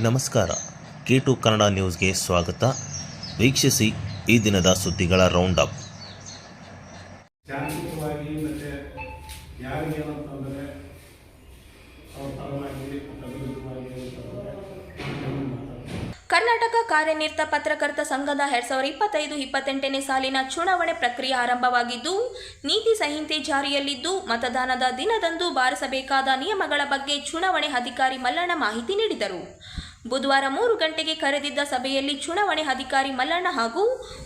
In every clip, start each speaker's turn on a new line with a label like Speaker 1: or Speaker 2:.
Speaker 1: ನಮಸ್ಕಾರ. K2 ಕನ್ನಡ ನ್ಯೂಸ್ಗೆ ಸ್ವಾಗತ. ವೀಕ್ಷಿಸಿ ಈ ದಿನದ ಸುದ್ದಿಗಳ ರೌಂಡ್ ಅಪ್.
Speaker 2: ಶಾಂತಿಯುತವಾಗಿ ಮತ್ತೆ ಯಾರಿಗೆ ಅಂತಂದರೆ ಅವ್ರ ಪರವಾಗಿ
Speaker 3: ಕರ್ನಾಟಕ ಕಾರ್ಯನಿರತ ಪತ್ರಕರ್ತ ಸಂಘದ 2025-28ನೇ ಸಾಲಿನ ಚುನಾವಣೆ ಪ್ರಕ್ರಿಯೆ ಆರಂಭವಾಗಿದ್ದು, ನೀತಿ ಸಂಹಿತೆ ಜಾರಿಯಲ್ಲಿದ್ದು, ಮತದಾನದ ದಿನದಂದು ಬಾರಿಸಬೇಕಾದ ನಿಯಮಗಳ ಬಗ್ಗೆ ಚುನಾವಣೆ ಅಧಿಕಾರಿ ಮಲ್ಲಣ್ಣ ಮಾಹಿತಿ ನೀಡಿದರು. ಬುಧವಾರ 3 ಗಂಟೆಗೆ ಕರೆದಿದ್ದ ಸಭೆಯಲ್ಲಿ ಚುನಾವಣೆ ಅಧಿಕಾರಿ ಮಲ್ಲಣ್ಣ ಹಾಗೂ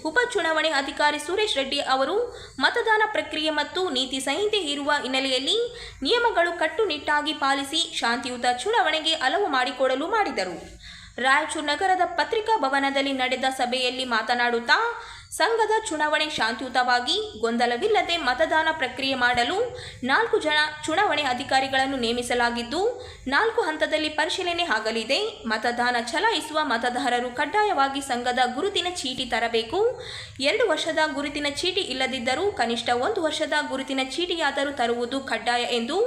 Speaker 3: ಉಪ ಚುನಾವಣೆ ಅಧಿಕಾರಿ ಸುರೇಶ್ ರೆಡ್ಡಿ ಅವರು ಮತದಾನ ಪ್ರಕ್ರಿಯೆ ಮತ್ತು ನೀತಿ ಸಂಹಿತೆ ಇರುವ ಹಿನ್ನೆಲೆಯಲ್ಲಿ ನಿಯಮಗಳು ಕಟ್ಟುನಿಟ್ಟಾಗಿ ಪಾಲಿಸಿ ಶಾಂತಿಯುತ ಚುನಾವಣೆಗೆ ಅನುವು ಮಾಡಿಕೊಡಲು ಮಾಡಿದರು. ರಾಯಚೂರು ನಗರದ ಪತ್ರಿಕಾ ಭವನದಲ್ಲಿ ನಡೆದ ಸಭೆಯಲ್ಲಿ ಮಾತನಾಡುತ್ತಾ, ಸಂಘದ ಚುನಾವಣೆ ಶಾಂತಿಯುತವಾಗಿ ಗೊಂದಲವಿಲ್ಲದೆ ಮತದಾನ ಪ್ರಕ್ರಿಯೆ ಮಾಡಲು 4 ಜನ ಚುನಾವಣೆ ಅಧಿಕಾರಿಗಳನ್ನು ನೇಮಿಸಲಾಗಿದ್ದು, 4 ಹಂತದಲ್ಲಿ ಪರಿಶೀಲನೆ ಆಗಲಿದೆ. ಮತದಾನ ಚಲಾಯಿಸುವ ಮತದಾರರು ಕಡ್ಡಾಯವಾಗಿ ಸಂಘದ ಗುರುತಿನ ಚೀಟಿ ತರಬೇಕು. 2 ವರ್ಷದ ಗುರುತಿನ ಚೀಟಿ ಇಲ್ಲದಿದ್ದರೂ ಕನಿಷ್ಠ 1 ವರ್ಷದ ಗುರುತಿನ ಚೀಟಿಯಾದರೂ ತರುವುದು ಕಡ್ಡಾಯ ಎಂದು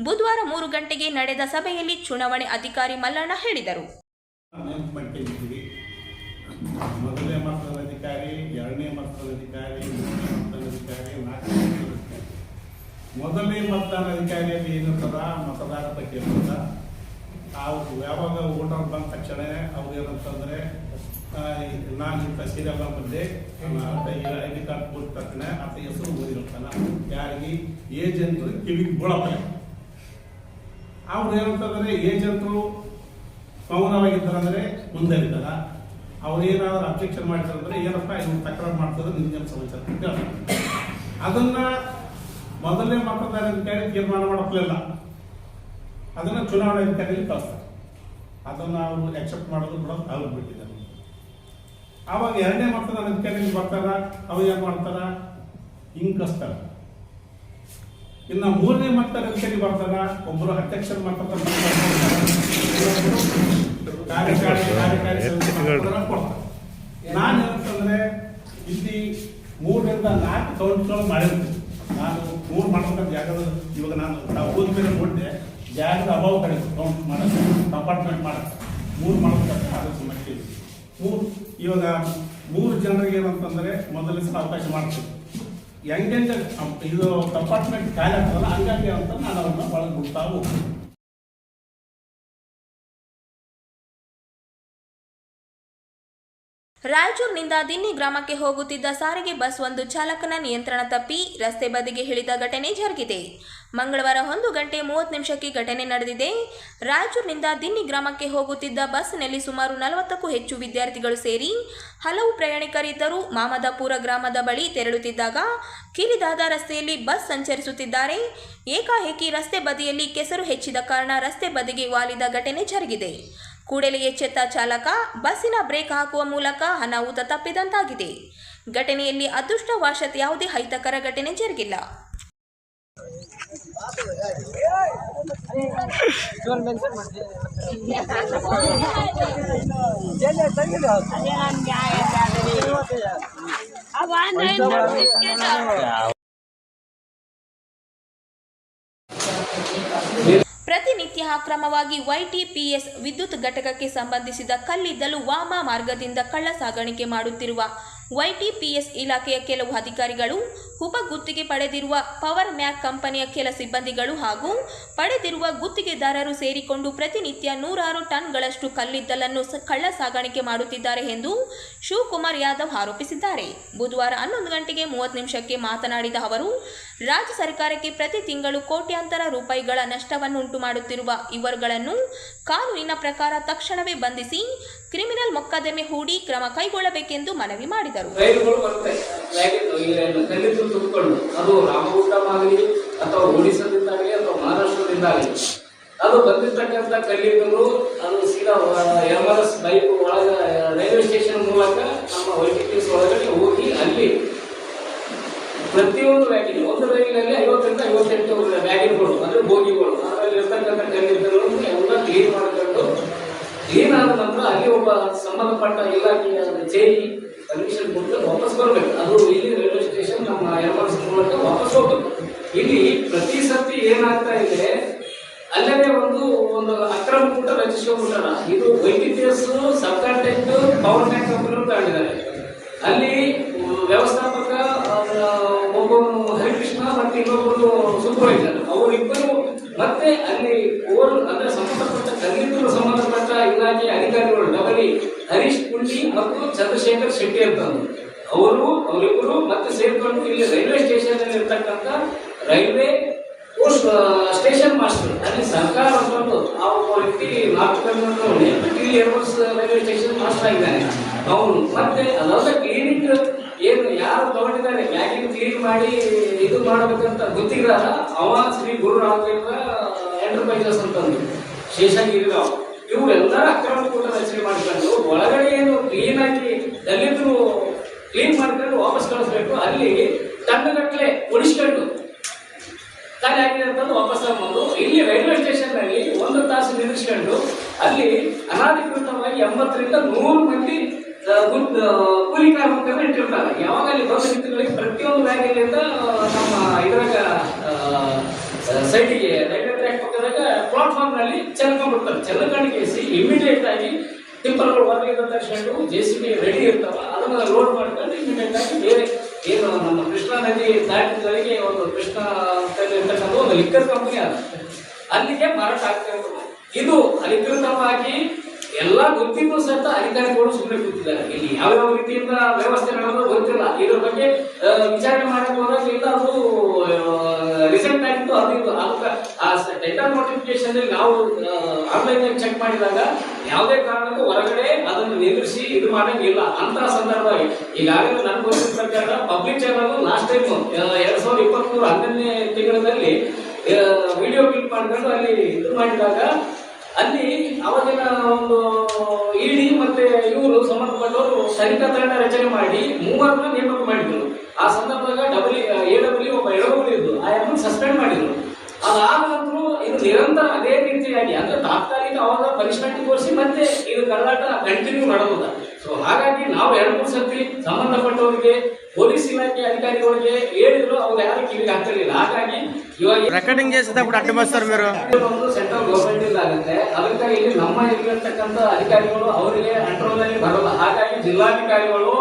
Speaker 3: ಬುಧವಾರ 3 ಗಂಟೆಗೆ ನಡೆದ ಸಭೆಯಲ್ಲಿ ಚುನಾವಣೆ ಅಧಿಕಾರಿ ಮಲ್ಲಣ್ಣ ಹೇಳಿದರು.
Speaker 2: ಮೊದಲನೇ ಮಟ್ಟದ ಅಧಿಕಾರಿ, 2ನೇ ಮಟ್ಟದ ಅಧಿಕಾರಿ, 3ನೇ ಮಟ್ಟದ ಅಧಿಕಾರಿ, 4ನೇ ಮಟ್ಟದ ಅಧಿಕಾರಿ. ಮೊದಲನೇ ಮತದಾನ ಅಧಿಕಾರಿಯಲ್ಲಿ ಏನಿರ್ತದ ಮತದಾರ ಪಟ್ಟಿ ಇರ್ತದ. ಯಾವಾಗ ವೋಟರ್ ಬಂದ ತಕ್ಷಣ ಅವ್ರು ಏನಂತಂದ್ರೆ ನಾನು ಇಂಥ ಸೀರಿಯಲ್ ಬಂದೆ ಐ ಡಿ ಕಾರ್ಡ್ ಕೊಟ್ಟ ತಕ್ಷಣ ಆತ ಹೆಸರು ಓದಿರ್ತಾನ. ಯಾರಿಗೆ ಏಜೆಂಟ್ರು ಕಿವಿಗೆ ಬೀಳಪ್ಪ. ಅವ್ರು ಏನಂತಂದ್ರೆ ಏಜೆಂಟ್ರು ಮೌನವಾಗಿದ್ದಾರಂದ್ರೆ ಮುಂದೆ ಇರ್ತಾರ. ಅವ್ರು ಏನಾದ್ರು ಅಬ್ಜೆಕ್ಷನ್ ಮಾಡಿದಾರಂದ್ರೆ ಏನಪ್ಪ ಇವ್ರು ತಕರಾರು ಮಾಡ್ತಾರೆ ನಿಮ್ಗೆ ಸಮಾಚಾರ ಅದನ್ನ ಮೊದಲನೇ ಮತದಾರ ಅಧಿಕಾರಿ ತೀರ್ಮಾನ ಮಾಡಲಿಲ್ಲ. ಅದನ್ನ ಚುನಾವಣಾ ಅಧಿಕಾರಿಯಲ್ಲಿ ಕಳಿಸ್ತಾರೆ. ಅದನ್ನ ಅವರು ಅಕ್ಸೆಪ್ಟ್ ಮಾಡೋದು ಕೂಡ ಅವ್ರು ಬಿಟ್ಟಿದ್ದಾರೆ. ಆವಾಗ 2ನೇ ಮತದಾರ ಅಧಿಕಾರಿಯಲ್ಲಿ ಬರ್ತಾರ. ಅವ್ರು ಏನ್ ಮಾಡ್ತಾರ, ಹಿಂಗ್ ಕಳಿಸ್ತಾರ. ಇನ್ನು 3ನೇ ಮತದಾರ ಅಧಿಕಾರಿ ಬರ್ತಾರ. ಒಬ್ಬರು ಅಧ್ಯಕ್ಷರ ಮತದಾರ ನಾನು ಏನಂತಂದ್ರೆ ಇಲ್ಲಿ 3ರಿಂದ 4 ಕೌಂಟ್ಗಳು ಮಾಡಿರ್ತೀನಿ. ನಾನು 3 ಮಾಡ್ಬೇಕಂತ ಜಾಗದ ಇವಾಗ ನಾವು ಹೋದ್ಮೇಲೆ ನೋಡಿದೆ ಜಾಗದ ಅಭಾವ ಕಡೆ ಕೌಂಟ್ ಮಾಡೋದು ಕಂಪಾರ್ಟ್ಮೆಂಟ್ ಮಾಡೋದು 3 ಮಾಡ್ಬೇಕಂತ ಆದಷ್ಟು ಮಟ್ಟಿಗೆ 3 ಇವಾಗ 3 ಜನರಿಗೆ ಏನಂತಂದ್ರೆ ಮೊದಲ ಸಲ ಅವಕಾಶ ಮಾಡ್ತೀವಿ. ಹೆಂಗೆ ಇದು ಕಂಪಾರ್ಟ್ಮೆಂಟ್ ಖಾಲಿ ಆಗ್ತದಲ್ಲ ಹಂಗಾಗಿ ಅಂತ ನಾನು ಅವ್ರನ್ನ ಒಳಗೆ ಬಿಡ್ತಾ ಹೋಗ್ತೀನಿ.
Speaker 3: ರಾಯಚೂರಿನಿಂದ ದಿನ್ನಿ ಗ್ರಾಮಕ್ಕೆ ಹೋಗುತ್ತಿದ್ದ ಸಾರಿಗೆ ಬಸ್ ಒಂದು ಚಾಲಕನ ನಿಯಂತ್ರಣ ತಪ್ಪಿ ರಸ್ತೆ ಬದಿಗೆ ಇಳಿದ ಘಟನೆ ಜರುಗಿದೆ. ಮಂಗಳವಾರ 1 ಗಂಟೆ 30 ನಿಮಿಷಕ್ಕೆ ಘಟನೆ ನಡೆದಿದೆ. ರಾಯಚೂರಿನಿಂದ ದಿನ್ನಿ ಗ್ರಾಮಕ್ಕೆ ಹೋಗುತ್ತಿದ್ದ ಬಸ್ನಲ್ಲಿ ಸುಮಾರು 40ಕ್ಕೂ ಹೆಚ್ಚು ವಿದ್ಯಾರ್ಥಿಗಳು ಸೇರಿ ಹಲವು ಪ್ರಯಾಣಿಕರಿದ್ದರು. ಮಾಮದಾಪುರ ಗ್ರಾಮದ ಬಳಿ ತೆರಳುತ್ತಿದ್ದಾಗ ಕಿರಿದಾದ ರಸ್ತೆಯಲ್ಲಿ ಬಸ್ ಸಂಚರಿಸುತ್ತಿದ್ದಾರೆ. ಏಕಾಏಕಿ ರಸ್ತೆ ಬದಿಯಲ್ಲಿ ಕೆಸರು ಹೆಚ್ಚಿದ ಕಾರಣ ರಸ್ತೆ ಬದಿಗೆ ವಾಲಿದ ಘಟನೆ ಜರುಗಿದೆ. ಕೂಡಲೇ ಎಚ್ಚೆತ್ತ ಚಾಲಕ ಬಸ್ಸಿನ ಬ್ರೇಕ್ ಹಾಕುವ ಮೂಲಕ ಅನಾಹುತ ತಪ್ಪಿದಂತಾಗಿದೆ. ಘಟನೆಯಲ್ಲಿ ಅದೃಷ್ಟವಶಾತ್ ಯಾವುದೇ ಅಹಿತಕರ ಘಟನೆ ಜರುಗಿಲ್ಲ. ಪ್ರತಿನಿತ್ಯ ಅಕ್ರಮವಾಗಿ YTPS ವಿದ್ಯುತ್ ಘಟಕಕ್ಕೆ ಸಂಬಂಧಿಸಿದ ಕಲ್ಲಿದ್ದಲು ವಾಮ ಮಾರ್ಗದಿಂದ ಕಳ್ಳ ಸಾಗಾಣಿಕೆ ಮಾಡುತ್ತಿರುವ YTPS ಇಲಾಖೆಯ ಕೆಲವು ಅಧಿಕಾರಿಗಳು, ಉಪ ಗುತ್ತಿಗೆ ಪಡೆದಿರುವ ಪವರ್ ಮ್ಯಾಕ್ ಕಂಪನಿಯ ಕೆಲ ಸಿಬ್ಬಂದಿಗಳು ಹಾಗೂ ಪಡೆದಿರುವ ಗುತ್ತಿಗೆದಾರರು ಸೇರಿಕೊಂಡು ಪ್ರತಿನಿತ್ಯ 100 ಟನ್ಗಳಷ್ಟು ಕಲ್ಲಿದ್ದಲನ್ನು ಕಳ್ಳ ಸಾಗಾಣಿಕೆ ಮಾಡುತ್ತಿದ್ದಾರೆ ಎಂದು ಶಿವಕುಮಾರ್ ಯಾದವ್ ಆರೋಪಿಸಿದ್ದಾರೆ. ಬುಧವಾರ 11 ಗಂಟೆಗೆ 30 ನಿಮಿಷಕ್ಕೆ ಮಾತನಾಡಿದ ಅವರು, ರಾಜ್ಯ ಸರ್ಕಾರಕ್ಕೆ ಪ್ರತಿ ತಿಂಗಳು ಕೋಟ್ಯಾಂತರ ರೂಪಾಯಿಗಳ ನಷ್ಟವನ್ನುಂಟು ಮಾಡುತ್ತಿರುವ ಇವರುಗಳನ್ನು ಕಾನೂನಿನ ಪ್ರಕಾರ ತಕ್ಷಣವೇ ಬಂಧಿಸಿ ಕ್ರಿಮಿನಲ್ ಮೊಕದ್ದಮೆ ಹೂಡಿ ಕ್ರಮ ಕೈಗೊಳ್ಳಬೇಕೆಂದು ಮನವಿ ಮಾಡಿದರು.
Speaker 4: ಅದು ರಾಮಗುಂಡಮಾಗಲಿ ಅಥವಾ ಒಡಿಶಾದಿಂದಾಗಲಿ ಅಥವಾ ಮಹಾರಾಷ್ಟ್ರದಿಂದಾಗಲಿ ಅದು ಬಂದಿರ್ತಕ್ಕಂಥ ಕಲ್ಲಿದ್ದಲು ಅದು ಸೀದಾ MRS ಬೈಕ್ ಒಳಗ ರೈಲ್ವೆ ಸ್ಟೇಷನ್ ಮೂಲಕ ನಮ್ಮ YTPS ಒಳಗಡೆ ಹೋಗಿ ಅಲ್ಲಿ ಪ್ರತಿಯೊಂದು ವ್ಯಾಗಿನ್ ಒಂದು ರೈಲಿನಲ್ಲಿ 50ರಿಂದ 58 ವ್ಯಾಗಿನ್ಗಳು ಅಂದ್ರೆ ಬೋಗಿಗಳು ಅದರಲ್ಲಿ ಇರ್ತಕ್ಕಂಥ ಕಲ್ಲಿದ್ದಲು ಎಲ್ಲ ಕ್ಲೀನ್ ಮಾಡ್ಕೊಂಡು ಕ್ಲೀನ್ ಆದ ನಂತರ ಅಲ್ಲಿ ಒಬ್ಬ ಸಂಬಂಧಪಟ್ಟ ಇಲಾಖೆಯ JE ಪರ್ಮಿಷನ್ ಕೊಟ್ಟು ವಾಪಸ್ ಬರಬೇಕು. ಅದು ಇಲ್ಲಿ ರೈಲ್ವೆ ಸ್ಟೇಷನ್ ನಮ್ಮ MRS ಮೂಲಕ ವಾಪಸ್ ಹೋಗ್ಬೇಕು. ಇಲ್ಲಿ ಪ್ರತಿ ಸರ್ತಿ ಏನಾಗ್ತಾ ಇದೆ, ಅಲ್ಲದೆ ಒಂದು ಅಕ್ರಮ ಕೂಟ ರಚಿಸ್ಕೊಂಡ್ಬಿಟ್ಟಾರ. ಇದು YTPS sub contract power tank company ಅಂತ ಹೇಳಿದ್ದಾರೆ. ಅಲ್ಲಿ ವ್ಯವಸ್ಥಾಪಕ ಒಬ್ಬನು ಹರಿಕೃಷ್ಣ ಮತ್ತೆ ಇನ್ನೊಬ್ಬರು ಸೂಪರ್ವೈಸರ್, ಅವರಿಬ್ಬರು ಮತ್ತೆ ಅಲ್ಲಿ ಅಂದ್ರೆ ಸಂಬಂಧಪಟ್ಟ ಕಲ್ಲಿದ್ದಲು ಸಂಬಂಧಪಟ್ಟ ಇಲಾಖೆ ಅಧಿಕಾರಿಗಳು ಡಬಲಿ ಹರೀಶ್ ಕುಂಡಿ ಮತ್ತು ಚಂದ್ರಶೇಖರ್ ಶೆಟ್ಟಿ ಅಂತ ಅವರಿಬ್ಬರು ಮತ್ತೆ ಸೇರ್ಕೊಂಡು ಇಲ್ಲಿ ರೈಲ್ವೆ ಸ್ಟೇಷನ್ ಅಲ್ಲಿ ಇರ್ತಕ್ಕಂಥ ರೈಲ್ವೆ ಸ್ಟೇಷನ್ ಮಾಸ್ಟರ್ ಅಲ್ಲಿ ಸರ್ಕಾರ ಬಂದು ಆ ಒಬ್ಬ ವ್ಯಕ್ತಿ 4 ಏರ್ಫೋರ್ಸ್ ರೈಲ್ವೆ ಸ್ಟೇಷನ್ ಮಾಸ್ಟರ್ ಆಗಿದ್ದಾನೆ ಅವನು. ಮತ್ತೆ ಅದೆಲ್ಲ ಕ್ಲಿನಿಕ್ ಏನು ಯಾರು ತಗೊಂಡಿದ್ದಾರೆ ಬ್ಯಾಗಿಂಗ್ ಕ್ಲೀನ್ ಮಾಡಿ ಇದು ಮಾಡಬೇಕಂತ ಗೊತ್ತಿರಲ್ಲ, ಅವ ಶ್ರೀ ಗುರು ರಾಘವೇಂದ್ರ ಎಂಟರ್ಪ್ರೈಸಸ್ ಅಂತಂದು ಶೇಷಗಿರಿರಾವ್, ಇವರೆಲ್ಲ ಅಕ್ರಮ ಕೂಟ ರಚನೆ ಮಾಡ್ಕೊಂಡು ಒಳಗಡೆ ಏನು ಕ್ಲೀನ್ ಆಗಿ ದಲಿತರು ಕ್ಲೀನ್ ಮಾಡ್ಕೊಂಡು ವಾಪಸ್ ಕಳಿಸ್ಬೇಕು, ಅಲ್ಲಿ ಟನ್ಗಟ್ಟಲೆ ಉಳಿಸ್ಕೊಂಡು ಖಾಲಿ ಆಗಿದೆ ಅಂತಂದು ವಾಪಸ್ ತಗೊಂಡು ಇಲ್ಲಿ ರೈಲ್ವೆ ಸ್ಟೇಷನ್ ನಲ್ಲಿ 1 ತಾಸು ನಿಲ್ಲಿಸ್ಕೊಂಡು ಅಲ್ಲಿ ಅನಾಧಿಕೃತವಾಗಿ 80 ರಿಂದ 100 ಮಂದಿ ಕೂಲಿ ಕಾರ್ಮಿಕರನ್ನ ಇಟ್ಟಿರ್ತಾರೆ. ಯಾವಾಗ ಅಲ್ಲಿ ದೊಡ್ಡ ವ್ಯಕ್ತಿಗಳಿಗೆ ಪ್ರತಿಯೊಂದು ಬ್ಯಾಗಿನಿಂದ ನಮ್ಮ ಇದ್ರಾಗ ಸೈಡಿಗೆ ರೈಲ್ವೆ ಟ್ರ್ಯಾಕ್ ಪಕ್ಕದಾಗ ಪ್ಲಾಟ್ಫಾರ್ಮ್ ನಲ್ಲಿ ಚೆಲ್ಕೊಂಡ್ಬಿಡ್ತಾರೆ. ಚೆಲ್ಕೊಂಡಿಸಿ ಇಮಿಡಿಯೇಟ್ ಆಗಿ ಟಿಪ್ಪರ್ಗಳು ಹೊರಗೆ ತರಿಸ್ಕೊಂಡು JCB ರೆಡಿ ಇರ್ತಾವ, ಅದನ್ನ ಲೋಡ್ ಮಾಡ್ಕೊಂಡು ಇಮಿಡಿಯೇಟ್ ಆಗಿ ಬೇರೆ ಏನು ನಮ್ಮ ಕೃಷ್ಣಾ ನದಿ ದಾಟಿಗಳಿಗೆ ಒಂದು ಕೃಷ್ಣ ಇರ್ತಕ್ಕಂಥ ಒಂದು ಲಿಕ್ಕರ್ ಕಂಪನಿ ಅದ, ಅಲ್ಲಿಗೆ ಮಾರಾಟ ಆಗ್ತಾ ಇರ್ತದೆ. ಇದು ಅಧಿಕೃತವಾಗಿ ಎಲ್ಲ ಗೊತ್ತಿದ್ದು ಸಹಿತ ಅಧಿಕಾರಿಗಳು ಸುಮ್ಮನೆ ಕೂತಿದ್ದಾರೆ. ಇಲ್ಲಿ ಯಾವ್ಯಾವ ರೀತಿಯಿಂದ ವ್ಯವಸ್ಥೆ ಮಾಡೋದು ಗೊತ್ತಿಲ್ಲ. ಇದ್ರ ಬಗ್ಗೆ ವಿಚಾರಣೆ ಮಾಡಕ್ಕೆ ಹೋದಾಗ ಇಲ್ಲ ಅದು ರಿಸೆಂಟ್ ಆಗಿತ್ತು, ಅದು ಅದಕ್ಕೆ ಆ ಟೆಂಡರ್ ನೋಟಿಫಿಕೇಶನ್ ನಾವು ಆನ್ಲೈನ್ ಚೆಕ್ ಮಾಡಿದಾಗ ಯಾವುದೇ ಕಾರಣಕ್ಕೂ ಹೊರಗಡೆ ಅದನ್ನು ನಿಲ್ಲಿಸಿ ಇದು ಮಾಡಂಗಿಲ್ಲ ಅಂತ ಸಂದರ್ಭವಾಗಿ ಈಗಾಗಲೇ ನನಗೆ ಗೊತ್ತಿದ್ದ ಪ್ರಕಾರ ಪಬ್ಲಿಕ್ ಚಾನಲ್ ಲಾಸ್ಟ್ ಟೈಮ್ 2023 11ನೇ ತಿಂಗಳಲ್ಲಿ ವಿಡಿಯೋ ಕ್ಲಿಪ್ ಮಾಡ್ಕೊಂಡು ಅಲ್ಲಿ ಇದು ಮಾಡಿದಾಗ ಅಲ್ಲಿ ಅವಾಗಿನ ಒಂದು ಇಡಿ ಮತ್ತೆ ಇವರು ಸಂಬಂಧಪಟ್ಟವರು ತನಿಖಾ ತಂಡ ರಚನೆ ಮಾಡಿ 3 ನೇಮಕ ಮಾಡಿದ್ರು. ಆ ಸಂದರ್ಭದಾಗ AW ಒಬ್ಬ ಎಡಗೂರು ಇದ್ದು ಆ ಸಸ್ಪೆಂಡ್ ಮಾಡಿದ್ರು. ಅದಾದ ನಂತರ ಇದು ನಿರಂತರ ಅದೇ ರೀತಿಯಾಗಿ ಅಂದ್ರೆ ತಾತ್ಕಾಲಿಕ ಅವಾಗ ಪನಿಷ್ಮೆಂಟ್ ತೋರಿಸಿ ಮತ್ತೆ ಇದು ಕಳ್ಳಾಟ ಕಂಟಿನ್ಯೂ ನಡೆದ. ಸೊ ಹಾಗಾಗಿ ನಾವು 2-3 ಸರ್ತಿ ಸಂಬಂಧಪಟ್ಟವರಿಗೆ ಪೊಲೀಸ್ ಇಲಾಖೆ ಅಧಿಕಾರಿಗಳಿಗೆ ಹೇಳಿದ್ರು, ಅವ್ರು ಯಾರು ಕಿವಿಗೆ ಹಾಕಲಿಲ್ಲ. ಹಾಗಾಗಿ ಇವಾಗ
Speaker 5: ರೆಕಾರ್ಡಿಂಗ್
Speaker 4: ಒಂದು ಸೆಂಟ್ರಲ್ ಗೌರ್ಮೆಂಟ್ ಇಂದ ಆಗುತ್ತೆ. ಅದಕ್ಕಾಗಿ ಇಲ್ಲಿ ನಮ್ಮ ಇಲ್ಲಿರ್ತಕ್ಕಂಥ ಅಧಿಕಾರಿಗಳು ಅವರಿಗೆ ಕಂಟ್ರೋಲ್ ನಲ್ಲಿ ಬರಲ್ಲ. ಹಾಗಾಗಿ ಜಿಲ್ಲಾಧಿಕಾರಿಗಳು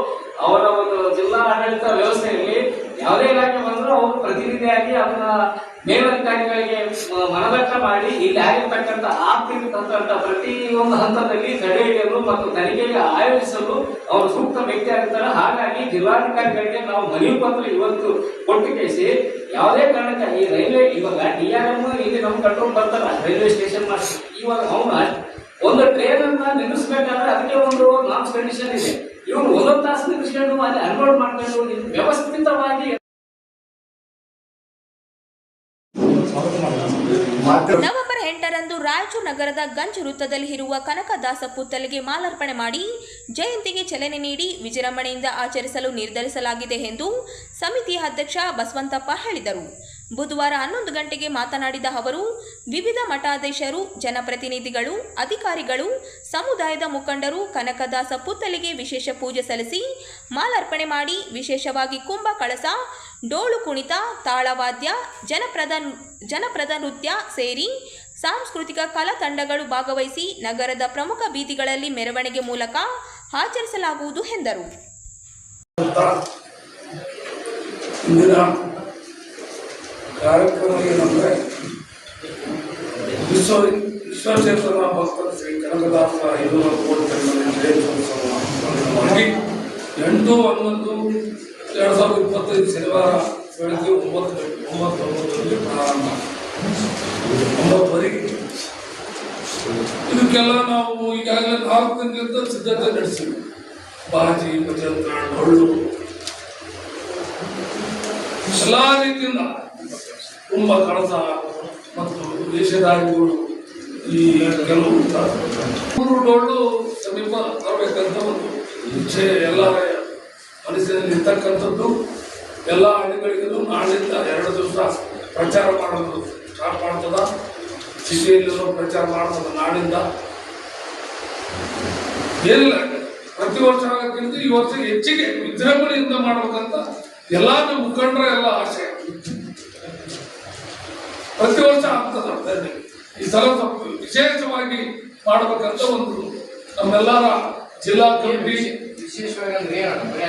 Speaker 4: ಅವರ ಒಂದು ಜಿಲ್ಲಾ ಆಡಳಿತ ವ್ಯವಸ್ಥೆಯಲ್ಲಿ ಯಾವುದೇ ಇಲಾಖೆ ಬಂದರೂ ಅವರು ಪ್ರತಿನಿಧಿಯಾಗಿ ಅದನ್ನ ಮೇಲಧಿಕಾರಿಗಳಿಗೆ ಮನದಟ್ಟ ಮಾಡಿ ಇಲ್ಲಿ ಆಗಿರ್ತಕ್ಕಂಥ ಆಗ್ತಿರ್ತಕ್ಕಂಥ ಪ್ರತಿಯೊಂದು ಹಂತದಲ್ಲಿ ತಡೆ ಹಿಡಿಯಲು ಮತ್ತು ತನಿಖೆಗೆ ಆಯೋಜಿಸಲು ಅವರು ಸೂಕ್ತ ವ್ಯಕ್ತಿ ಆಗಿರ್ತಾರೆ. ಹಾಗಾಗಿ ಜಿಲ್ಲಾಧಿಕಾರಿಗಳಿಗೆ ನಾವು ಮನವಿ ಪತ್ರ ಇವತ್ತು ಕೊಟ್ಟು ಕೇಸಿ ಯಾವುದೇ ಕಾರಣಕ್ಕೆ ಈ ರೈಲ್ವೆ ಇವಾಗ DRM ಇಲ್ಲಿ ನಮ್ಮ ಕಂಟ್ರೋಲ್ ಬರ್ತಾರ ರೈಲ್ವೆ ಸ್ಟೇಷನ್ ಮಾಸ್ಟರ್, ಇವಾಗ ಅವನ ಒಂದು ಟ್ರೈನ್ ಅನ್ನ ನಿಲ್ಲಿಸಬೇಕಾದ್ರೆ ಅದಕ್ಕೆ ಒಂದು ನಾಮ್ಸ್ ಕಂಡೀಷನ್ ಇದೆ. ಇವರು 1 ತಾಸು ನಿಲ್ಲಿಸ್ಕೊಂಡು ಅಲ್ಲಿ ಅನ್ಲೋಡ್ ಮಾಡ್ಕೊಂಡು ವ್ಯವಸ್ಥಿತವಾಗಿ
Speaker 3: ನವೆಂಬರ್ 8ರಂದು ರಾಯಚೂರು ನಗರದ ಗಂಜ್ ವೃತ್ತದಲ್ಲಿ ಇರುವ ಕನಕದಾಸ ಪುತ್ಥಳಿಗೆ ಮಾಲಾರ್ಪಣೆ ಮಾಡಿ ಜಯಂತಿಗೆ ಚಾಲನೆ ನೀಡಿ ವಿಜೃಂಭಣೆಯಿಂದ ಆಚರಿಸಲು ನಿರ್ಧರಿಸಲಾಗಿದೆ ಎಂದು ಸಮಿತಿಯ ಅಧ್ಯಕ್ಷ ಬಸವಂತಪ್ಪ ಹೇಳಿದರು. ಬುಧವಾರ 11 ಗಂಟೆಗೆ ಮಾತನಾಡಿದ ಅವರು, ವಿವಿಧ ಮಠಾಧೀಶರು, ಜನಪ್ರತಿನಿಧಿಗಳು, ಅಧಿಕಾರಿಗಳು, ಸಮುದಾಯದ ಮುಖಂಡರು ಕನಕದಾಸ ಪುತ್ಥಳಿಗೆ ವಿಶೇಷ ಪೂಜೆ ಸಲ್ಲಿಸಿ ಮಾಲಾರ್ಪಣೆ ಮಾಡಿ ವಿಶೇಷವಾಗಿ ಕುಂಭ ಕಳಸ, ಡೋಳು ಕುಣಿತ, ತಾಳವಾದ್ಯ, ಜನಪ್ರದ ನೃತ್ಯ ಸೇರಿ ಸಾಂಸ್ಕೃತಿಕ ಕಲಾ ತಂಡಗಳು ಭಾಗವಹಿಸಿ ನಗರದ ಪ್ರಮುಖ ಬೀದಿಗಳಲ್ಲಿ ಮೆರವಣಿಗೆ ಮೂಲಕ ಆಚರಿಸಲಾಗುವುದು ಎಂದರು.
Speaker 6: ಕಾರ್ಯಕ್ರಮ ಏನಂದ್ರೆ ವಿಶ್ವಚೇತನ ಭಕ್ತರ ಶ್ರೀ ಕನಕದಾಸ 500 ಕೋಟಿ ಜಯಂತ್ಯೋತ್ಸವವಾಗಿ 8/11/2025 ಶನಿವಾರ ಬೆಳಗ್ಗೆ 9 ಪ್ರಾರಂಭ 9:00 ಇದಕ್ಕೆಲ್ಲ ನಾವು ಈಗಾಗಲೇ 4 ದಿನದಿಂದ ಸಿದ್ಧತೆ ನಡೆಸಿದ್ವಿ. ಬಾಜಿ, ಭಜಂತ್ರ, ಡೊಳ್ಳು ಎಲ್ಲಾ ರೀತಿಯಿಂದ ಕುಂಭ ಕಳಸ ಮತ್ತು ವೇಷಧಾರಿಗಳು ಈ ಕೆಲವು 3 ಡೊಳ್ಳು ಸಮೀಪ ತರಬೇಕಂತ ಒಂದು ಇಚ್ಛೆ ಎಲ್ಲರ ಮನಸ್ಸಿನಲ್ಲಿ ಇರ್ತಕ್ಕಂಥದ್ದು. ಎಲ್ಲ ಹಳ್ಳಿಗಳಿಗೂ ನಾಳಿಂದ 2 ದಿವಸ ಪ್ರಚಾರ ಮಾಡೋದು ಸ್ಟಾರ್ಟ್ ಮಾಡ್ತದ. ಸಿಟಿಯಲ್ಲಿರೋ ಪ್ರಚಾರ ಮಾಡ್ತದ ನಾಳಿಂದ. ಏನಿಲ್ಲ, ಪ್ರತಿ ವರ್ಷ ಆಗೋಕ್ಕಿಂತ ಈ ವರ್ಷ ಹೆಚ್ಚಿಗೆ ವಿಜೃಂಭಣೆಯಿಂದ ಮಾಡ್ಬೇಕಂತ ಎಲ್ಲ ಮುಖಂಡರ ಎಲ್ಲ ಆಶೆ. ಪ್ರತಿ ವರ್ಷ ಆಗ್ತದ. ಈ ಸಲ ಸ್ವಲ್ಪ ವಿಶೇಷವಾಗಿ ಮಾಡಬೇಕಂತ ಒಂದು ನಮ್ಮೆಲ್ಲರ ಜಿಲ್ಲಾ ಕಮಿಟಿ
Speaker 4: ವಿಶೇಷವಾಗಿ ಅಂದ್ರೆ ಏನಂದ್ರೆ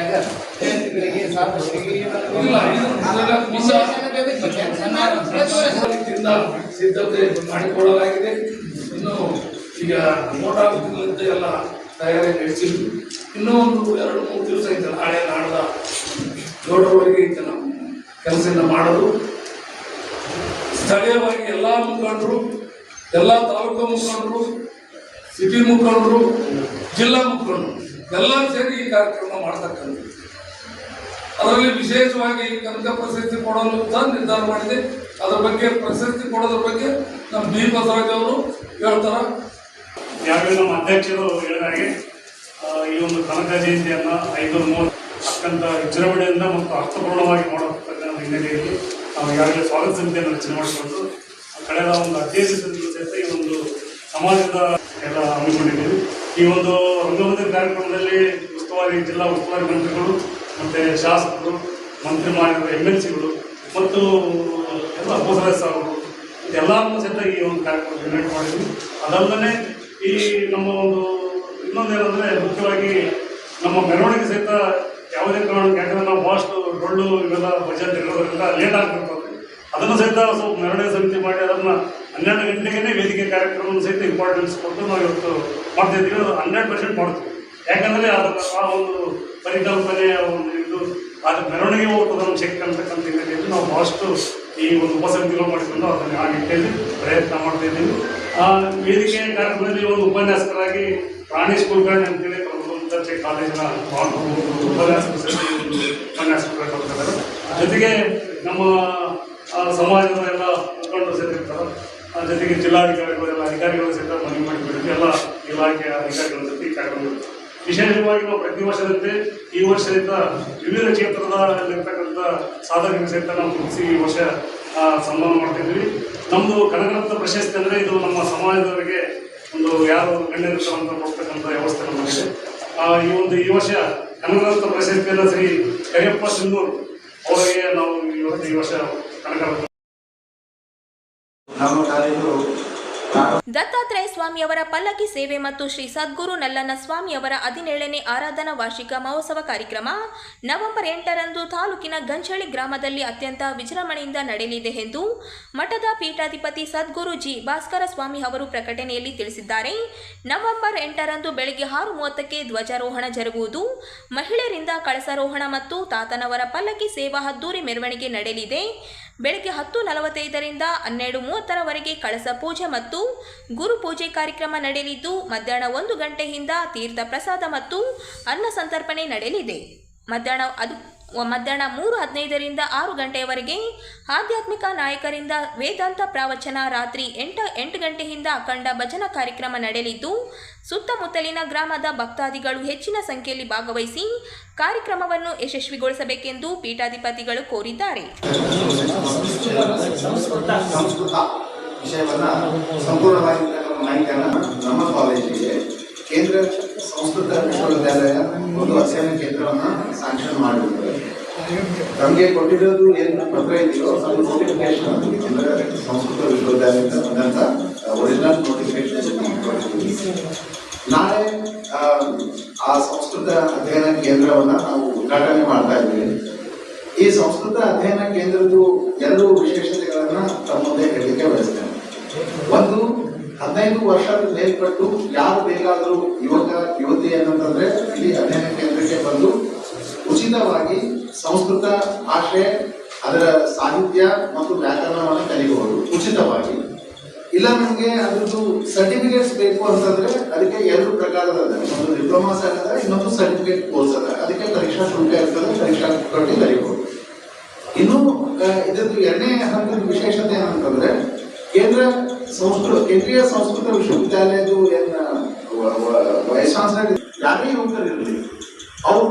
Speaker 6: ಸಿದ್ಧತೆ ಮಾಡಿಕೊಳ್ಳಲಾಗಿದೆ. ಇನ್ನು ಈಗ ಮೋಟಾರ್ ಎಲ್ಲ ತಯಾರಿ ನಡೆಸಿದ್ವಿ. ಇನ್ನೂ ಒಂದು 2-3 ದಿವಸ ಐತೆ, ನಾಳೆ ನಾಡ್ದ ದೊಡ್ಡವರೆಗೆ ಐತೆ ನಾವು ಕೆಲಸದಿಂದ ಮಾಡೋದು. ಸ್ಥಳೀಯವಾಗಿ ಎಲ್ಲ ಮುಖಂಡರು, ಎಲ್ಲ ತಾಲೂಕು ಮುಖಂಡರು, ಸಿಟಿ ಮುಖಂಡರು, ಜಿಲ್ಲಾ ಮುಖಂಡರು ಎಲ್ಲರೂ ಸೇರಿ ಈ ಕಾರ್ಯಕ್ರಮ ಮಾಡ್ತಕ್ಕಂಥ, ಅದರಲ್ಲಿ ವಿಶೇಷವಾಗಿ ಕನಕ ಪ್ರಶಸ್ತಿ ಕೊಡಲು ಸಹ ನಿರ್ಧಾರ ಮಾಡಿದೆ. ಅದರ ಬಗ್ಗೆ ಪ್ರಶಸ್ತಿ ಕೊಡೋದ್ರ ಬಗ್ಗೆ ನಮ್ಮ ಬಿ ಬಸವರಾಜ್ ಅವರು ಹೇಳ್ತಾರ.
Speaker 5: ಯಾವಾಗಲೂ ನಮ್ಮ ಅಧ್ಯಕ್ಷರು ಹೇಳಿದಾಗೆ ಈ ಒಂದು ಕನಕ ಜಯಂತಿಯನ್ನು 530 ಅತ್ಯಂತ ವಿಜೃಂಭಣೆಯಿಂದ ಮತ್ತು ಅರ್ಥಪೂರ್ಣವಾಗಿ ಮಾಡತಕ್ಕಂಥ ಹಿನ್ನೆಲೆಯಲ್ಲಿ ನಾವು ಈಗಾಗಲೇ ಸ್ವಾಗತ ಸಮಿತಿಯನ್ನು ರಚನೆ ಮಾಡಿಕೊಂಡು ಕಳೆದ ಒಂದು 15 ದಿವಸದಿಂದ ಸಹಿತ ಈ ಒಂದು ಸಮಾಜದ ಎಲ್ಲ ಹಮ್ಮಿಕೊಂಡಿದ್ದೀವಿ. ಈ ಒಂದು ರಂಗಭೂಮಿ ಕಾರ್ಯಕ್ರಮದಲ್ಲಿ ಉಸ್ತುವಾರಿ ಜಿಲ್ಲಾ ಉಸ್ತುವಾರಿ ಮಂತ್ರಿಗಳು ಮತ್ತು ಶಾಸಕರು, ಮಂತ್ರಿ ಮಾಡಿದ MLCಗಳು ಮತ್ತು ಎಲ್ಲ ಉಪಸದಸ್ಯರು ಎಲ್ಲರನ್ನೂ ಸಹಿತ ಈ ಒಂದು ಕಾರ್ಯಕ್ರಮ ಇನ್ವೈಟ್ ಮಾಡಿದ್ವಿ. ಅದಲ್ಲದೆ ಈ ನಮ್ಮ ಒಂದು ಇನ್ನೊಂದೇನೆಂದರೆ ಮುಖ್ಯವಾಗಿ ನಮ್ಮ ಮೆರವಣಿಗೆ ಸಹಿತ ಯಾವುದೇ ಕಾರಣಕ್ಕೆ, ಯಾಕಂದರೆ ನಾವು ಭಾಳಷ್ಟು ಡೊಳ್ಳು ಇವೆಲ್ಲ ಭಜನೆ ಇರೋದ್ರಿಂದ ಲೇಟ್ ಆಗ್ತಿರ್ತದೆ. ಅದನ್ನು ಸಹಿತ ಸ್ವಲ್ಪ ಮೆರವಣಿಗೆ ಸಮಿತಿ ಮಾಡಿ ಅದನ್ನು 12 ಗಂಟೆಗೆ ವೇದಿಕೆ ಕಾರ್ಯಕ್ರಮವನ್ನು ಸಹಿತ ಇಂಪಾರ್ಟೆನ್ಸ್ ಕೊಟ್ಟು ನಾವು ಇವತ್ತು ಮಾಡ್ತಾಯಿದ್ದೀವಿ. ಅದು 100% ಮಾಡ್ತೀವಿ. ಯಾಕಂದರೆ ಅದರ ಆ ಒಂದು ಪರಿಕಲ್ಪನೆ ಒಂದು ಇದು ಅದು ಮೆರವಣಿಗೆ ಹೋಗ್ತದೆ ನಮ್ಮ ಶಕ್ತಿ ಅಂತಕ್ಕಂಥ ಹಿನ್ನೆಲೆಯಲ್ಲಿ ನಾವು ಭಾಳಷ್ಟು ಈ ಒಂದು ಉಪಸಮಿತಿಗಳು ಮಾಡಿಕೊಂಡು ಅದನ್ನು ಆ ನಿಟ್ಟಿನಲ್ಲಿ ಪ್ರಯತ್ನ ಮಾಡ್ತಾ ಇದ್ದೀವಿ. ಆ ವೇದಿಕೆ ಕಾರ್ಯಕ್ರಮದಲ್ಲಿ ಒಂದು ಉಪನ್ಯಾಸಕರಾಗಿ ಪ್ರಾಣೇಶ್ ಕುಲಕರ್ಣಿ ಅಂತೇಳಿ ದರ್ಜೆ ಕಾಲೇಜಿನ ಉಪನ್ಯಾಸಕರು ಉಪನ್ಯಾಸಕರಾಗಿರ್ತಾರೆ. ಜೊತೆಗೆ ನಮ್ಮ ಸಮಾಜದ ಎಲ್ಲ ಮುಖಂಡರು ಸಹಿತ ಇರ್ತಾರೆ. ಜೊತೆಗೆ ಜಿಲ್ಲಾಧಿಕಾರಿಗಳು ಎಲ್ಲ ಅಧಿಕಾರಿಗಳು ಸಹಿತ ಮನವಿ ಮಾಡಿಕೊಂಡಿದ್ವಿ. ಎಲ್ಲ ಇಲಾಖೆಯ ಅಧಿಕಾರಿಗಳ ಜೊತೆ ಈ ಕಾರ್ಯಕ್ರಮ ವಿಶೇಷವಾಗಿ ನಾವು ಪ್ರತಿ ವರ್ಷದಂತೆ ಈ ವರ್ಷದಿಂದ ವಿವಿಧ ಕ್ಷೇತ್ರದಲ್ಲಿರ್ತಕ್ಕಂಥ ಸಾಧಕರಿಗೆ ಸಹಿತ ನಾವು ಗುರುತಿಸಿ ಈ ವರ್ಷ ಸನ್ಮಾನ ಮಾಡ್ತಿದ್ವಿ. ನಮ್ಮದು ಕನಕರತ್ನ ಪ್ರಶಸ್ತಿ ಅಂದರೆ ಇದು ನಮ್ಮ ಸಮಾಜದವರಿಗೆ ಒಂದು ಯಾರು ಗಣ್ಯರಿರ್ತಾರಂತ ಕೊಡ್ತಕ್ಕಂಥ ವ್ಯವಸ್ಥೆ ನಮ್ಮಲ್ಲಿದೆ. ಈ ವರ್ಷ ಕನಕರತ್ನ ಪ್ರಶಸ್ತಿಯನ್ನು ಶ್ರೀ ಕರಿಯಪ್ಪ ಸಿಂಧೂರ್ ಅವರಿಗೆ ನಾವು ಈ ವರ್ಷ ಕನಕರತ್ನ
Speaker 7: ನಮ್ಮ ಕಾಲೇಜು
Speaker 3: ದತ್ತಾತ್ರೇಯ ಸ್ವಾಮಿಯವರ ಪಲ್ಲಕ್ಕಿ ಸೇವೆ ಮತ್ತು ಶ್ರೀ ಸದ್ಗುರು ನಲ್ಲನ ಸ್ವಾಮಿಯವರ 17ನೇ ಆರಾಧನಾ ವಾರ್ಷಿಕ ಮಹೋತ್ಸವ ಕಾರ್ಯಕ್ರಮ ನವೆಂಬರ್ 8ರಂದು ತಾಲೂಕಿನ ಗಂಚಳಿ ಗ್ರಾಮದಲ್ಲಿ ಅತ್ಯಂತ ವಿಜೃಂಭಣೆಯಿಂದ ನಡೆಯಲಿದೆ ಎಂದು ಮಠದ ಪೀಠಾಧಿಪತಿ ಸದ್ಗುರು ಜಿ ಭಾಸ್ಕರ ಸ್ವಾಮಿ ಅವರು ಪ್ರಕಟಣೆಯಲ್ಲಿ ತಿಳಿಸಿದ್ದಾರೆ. ನವೆಂಬರ್ 8ರಂದು ಬೆಳಗ್ಗೆ 6:30ಕ್ಕೆ ಧ್ವಜಾರೋಹಣ ಜರುಗುವುದು. ಮಹಿಳೆಯರಿಂದ ಕಳಸಾರೋಹಣ ಮತ್ತು ತಾತನವರ ಪಲ್ಲಕ್ಕಿ ಸೇವಾ ಅದ್ದೂರಿ ಮೆರವಣಿಗೆ ನಡೆಯಲಿದೆ. ಬೆಳಗ್ಗೆ 10:45ರಿಂದ 12:30ರವರೆಗೆ ಕಳಸ ಪೂಜೆ ಮತ್ತು ಗುರು ಪೂಜೆ ಕಾರ್ಯಕ್ರಮ ನಡೆಯಲಿದ್ದು, ಮಧ್ಯಾಹ್ನ 1 ಗಂಟೆಯಿಂದ ತೀರ್ಥ ಪ್ರಸಾದ ಮತ್ತು ಅನ್ನ ಸಂತರ್ಪಣೆ ನಡೆಯಲಿದೆ. ಮಧ್ಯಾಹ್ನ 3:15ರಿಂದ 6 ಗಂಟೆಯವರೆಗೆ ಆಧ್ಯಾತ್ಮಿಕ ನಾಯಕರಿಂದ ವೇದಾಂತ ಪ್ರವಚನ, ರಾತ್ರಿ 8 ಗಂಟೆಯಿಂದ ಅಖಂಡ ಭಜನಾ ಕಾರ್ಯಕ್ರಮ ನಡೆಯಲಿದ್ದು, ಸುತ್ತಮುತ್ತಲಿನ ಗ್ರಾಮದ ಭಕ್ತಾದಿಗಳು ಹೆಚ್ಚಿನ ಸಂಖ್ಯೆಯಲ್ಲಿ ಭಾಗವಹಿಸಿ ಕಾರ್ಯಕ್ರಮವನ್ನು ಯಶಸ್ವಿಗೊಳಿಸಬೇಕೆಂದು ಪೀಠಾಧಿಪತಿಗಳು ಕೋರಿದ್ದಾರೆ.
Speaker 7: ಸಂಸ್ಕೃತ ವಿಷಯವನ್ನ ಸಂಪೂರ್ಣವಾಗಿ ಮಾಹಿತಿಯನ್ನು ನಮ್ಮ ಕಾಲೇಜಿಗೆ ಕೇಂದ್ರ ಸಂಸ್ಕೃತ ವಿಶ್ವವಿದ್ಯಾಲಯ ಒಂದು ಅಧ್ಯಯನ ಕೇಂದ್ರವನ್ನು ಸ್ಯಾಂಕ್ಷನ್ ಮಾಡಿದ್ದಾರೆ. ನಮಗೆ ಕೊಟ್ಟಿರೋದು ಏನು ಪತ್ರ ಇದೆಯೋ ಅದು ನೋಟಿಫಿಕೇಶನ್, ಅಂದರೆ ಸಂಸ್ಕೃತ ವಿಶ್ವವಿದ್ಯಾಲಯದಿಂದ ಬಂದಂತ ಒರಿಜಿನಲ್ ನೋಟಿಫಿಕೇಶನ್. ನಾಳೆ ಆ ಸಂಸ್ಕೃತ ಅಧ್ಯಯನ ಕೇಂದ್ರವನ್ನ ನಾವು ಉದ್ಘಾಟನೆ ಮಾಡ್ತಾ ಇದ್ದೀವಿ. ಈ ಸಂಸ್ಕೃತ ಅಧ್ಯಯನ ಕೇಂದ್ರದ್ದು 2 ವಿಶೇಷತೆಗಳನ್ನ ತಮ್ಮ ಮುಂದೆ ಹೇಳಲಿಕ್ಕೆ ಬಯಸ್ತೇನೆ. ಒಂದು, 15 ವರ್ಷದ ಮೇಲ್ಪಟ್ಟು ಯಾರು ಬೇಕಾದರೂ ಯುವಕ ಯುವತಿ ಏನಂತಂದ್ರೆ ಇಲ್ಲಿ ಅಧ್ಯಯನ ಕೇಂದ್ರಕ್ಕೆ ಬಂದು ಉಚಿತವಾಗಿ ಸಂಸ್ಕೃತ ಭಾಷೆ, ಅದರ ಸಾಹಿತ್ಯ ಮತ್ತು ವ್ಯಾಕರಣವನ್ನು ಕಲಿಬಹುದು ಉಚಿತವಾಗಿ. ಇಲ್ಲ ನಮಗೆ ಅದ್ರದ್ದು ಸರ್ಟಿಫಿಕೇಟ್ಸ್ ಬೇಕು ಅಂತಂದ್ರೆ ಅದಕ್ಕೆ 2 ಪ್ರಕಾರದ ಅದ. ಒಂದು ಡಿಪ್ಲೊಮಾ ಅದ, ಇನ್ನೊಂದು ಸರ್ಟಿಫಿಕೇಟ್ ಕೋರ್ಸ್ ಅದ. ಅದಕ್ಕೆ ಪರೀಕ್ಷಾ ಶುಲ್ಕ ಇರ್ತದೆ, ಪರೀಕ್ಷಾ ಕಟ್ಟಿ ಕಲಿಬಹುದು. ಇನ್ನು ಇದರದ್ದು 2ನೇ ಹಂತದ ವಿಶೇಷತೆ ಏನಂತಂದ್ರೆ ಕೇಂದ್ರೀಯ ಸಂಸ್ಕೃತ ವಿಶ್ವವಿದ್ಯಾಲಯದ ವೈಸ್ ಚಾನ್ಸಲರ್ ಯಾರೇ ಯುವಕರಿರಲಿ, ಅವರು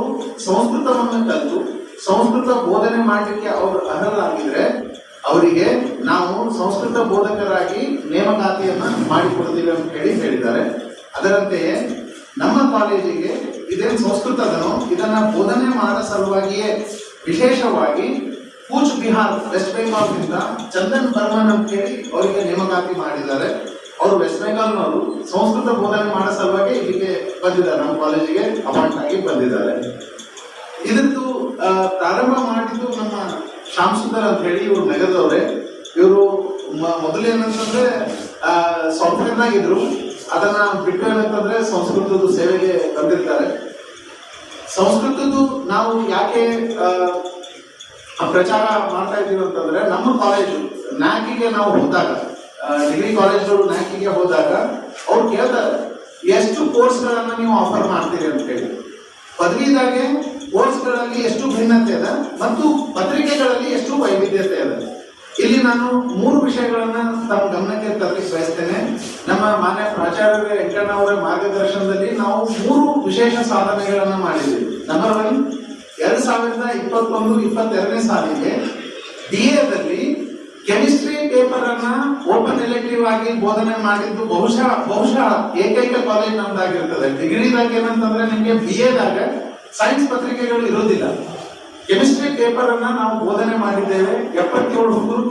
Speaker 7: ಸಂಸ್ಕೃತವನ್ನು ಕಲಿತು ಸಂಸ್ಕೃತ ಬೋಧನೆ ಮಾಡಲಿಕ್ಕೆ ಅವರು ಅರ್ಹರಾಗಿದ್ರೆ ಅವರಿಗೆ ನಾವು ಸಂಸ್ಕೃತ ಬೋಧಕರಾಗಿ ನೇಮಕಾತಿಯನ್ನ ಮಾಡಿಕೊಡ್ತೀವಿ ಅಂತ ಹೇಳಿದ್ದಾರೆ. ಅದರಂತೆಯೇ ನಮ್ಮ ಕಾಲೇಜಿಗೆ ಇದೇನು ಸಂಸ್ಕೃತದನೋ ಇದನ್ನ ಬೋಧನೆ ಮಾಡೋ ಸಲುವಾಗಿಯೇ ವಿಶೇಷವಾಗಿ ಕೂಚ್ ಬಿಹಾರ್ ವೆಸ್ಟ್ ಬೆಂಗಾಲ್ನಿಂದ ಚಂದನ್ ಬರ್ಮನ್ ಅಂತ ಹೇಳಿ ಅವರಿಗೆ ನೇಮಕಾತಿ ಮಾಡಿದ್ದಾರೆ. ಅವರು ವೆಸ್ಟ್ ಬೆಂಗಾಲ್ನವರು ಸಂಸ್ಕೃತ ಬೋಧನೆ ಮಾಡೋ ಸಲುವಾಗಿ ಇಲ್ಲಿಗೆ ಬಂದಿದ್ದಾರೆ, ನಮ್ಮ ಕಾಲೇಜಿಗೆ ಅಪಾಯಿಂಟ್ ಆಗಿ ಬಂದಿದ್ದಾರೆ. ಇದದ್ದು ಪ್ರಾರಂಭ ಮಾಡಿದ್ದು ನಮ್ಮ ಶ್ಯಾಮ್ ಸುಂದರ್ ಅಂತ ಹೇಳಿ ಇವ್ರು ನಗರದವ್ರೆ. ಇವರು ಮೊದಲೇನಂತಂದ್ರೆ ಸಾಫ್ಟ್ವೇರ್ನಾಗಿದ್ರು, ಅದನ್ನ ಬಿಟ್ಟು ಏನಂತಂದ್ರೆ ಸಂಸ್ಕೃತದ ಸೇವೆಗೆ ಬಂದಿರ್ತಾರೆ. ಸಂಸ್ಕೃತದ್ದು ನಾವು ಯಾಕೆ ಪ್ರಚಾರ ಮಾಡ್ತಾ ಇದ್ದೀವಿ ಅಂತಂದ್ರೆ, ನಮ್ಮ ಕಾಲೇಜು ನ್ಯಾಕಿಗೆ ನಾವು ಹೋದಾಗ, ಡಿಗ್ರಿ ಕಾಲೇಜ್ಗಳು ನ್ಯಾಕಿಗೆ ಹೋದಾಗ ಅವ್ರು ಕೇಳ್ತಾರೆ ಎಷ್ಟು ಕೋರ್ಸ್ಗಳನ್ನ ನೀವು ಆಫರ್ ಮಾಡ್ತೀರಿ ಅಂತ ಹೇಳಿ. ಪದವಿದಾಗೆ ಕೋರ್ಸ್ಗಳಲ್ಲಿ ಎಷ್ಟು ಭಿನ್ನತೆ ಇದೆ ಮತ್ತು ಪತ್ರಿಕೆಗಳಲ್ಲಿ ಎಷ್ಟು ವೈವಿಧ್ಯತೆ ಇದೆ. ಇಲ್ಲಿ ನಾನು 3 ವಿಷಯಗಳನ್ನ ತಮ್ಮ ಗಮನಕ್ಕೆ ತರಲಿಕ್ಕೆ ಬಯಸ್ತೇನೆ. ನಮ್ಮ ಮಾನ್ಯ ಪ್ರಾಚಾರ್ಯ ವೆಂಕಣ್ಣ ಅವರ ಮಾರ್ಗದರ್ಶನದಲ್ಲಿ ನಾವು 3 ವಿಶೇಷ ಸಾಧನೆಗಳನ್ನ ಮಾಡಿದ್ದೀವಿ. ನಂಬರ್ 1, 2021-22ನೇ ಸಾಲಿಗೆ BA-ದಲ್ಲಿ ಕೆಮಿಸ್ಟ್ರಿ ಪೇಪರ್ ಅನ್ನ ಓಪನ್ ಎಲೆಕ್ಟಿವ್ ಆಗಿ ಬೋಧನೆ ಮಾಡಿದ್ದು ಬಹುಶಃ ಏಕೈಕ ಕಾಲೇಜ್ ನಮ್ದಾಗಿರ್ತದೆ. ಡಿಗ್ರಿದಾಗ ಏನಂತಂದ್ರೆ ನಿಮ್ಗೆ BA-ದಾಗ ಸೈನ್ಸ್ ಪತ್ರಿಕೆಗಳು ಇರೋದಿಲ್ಲ. ಕೆಮಿಸ್ಟ್ರಿ ಪೇಪರ್ ಅನ್ನ ನಾವು ಬೋಧನೆ ಮಾಡಿದ್ದೇವೆ. 77 ಹುಡುಗರು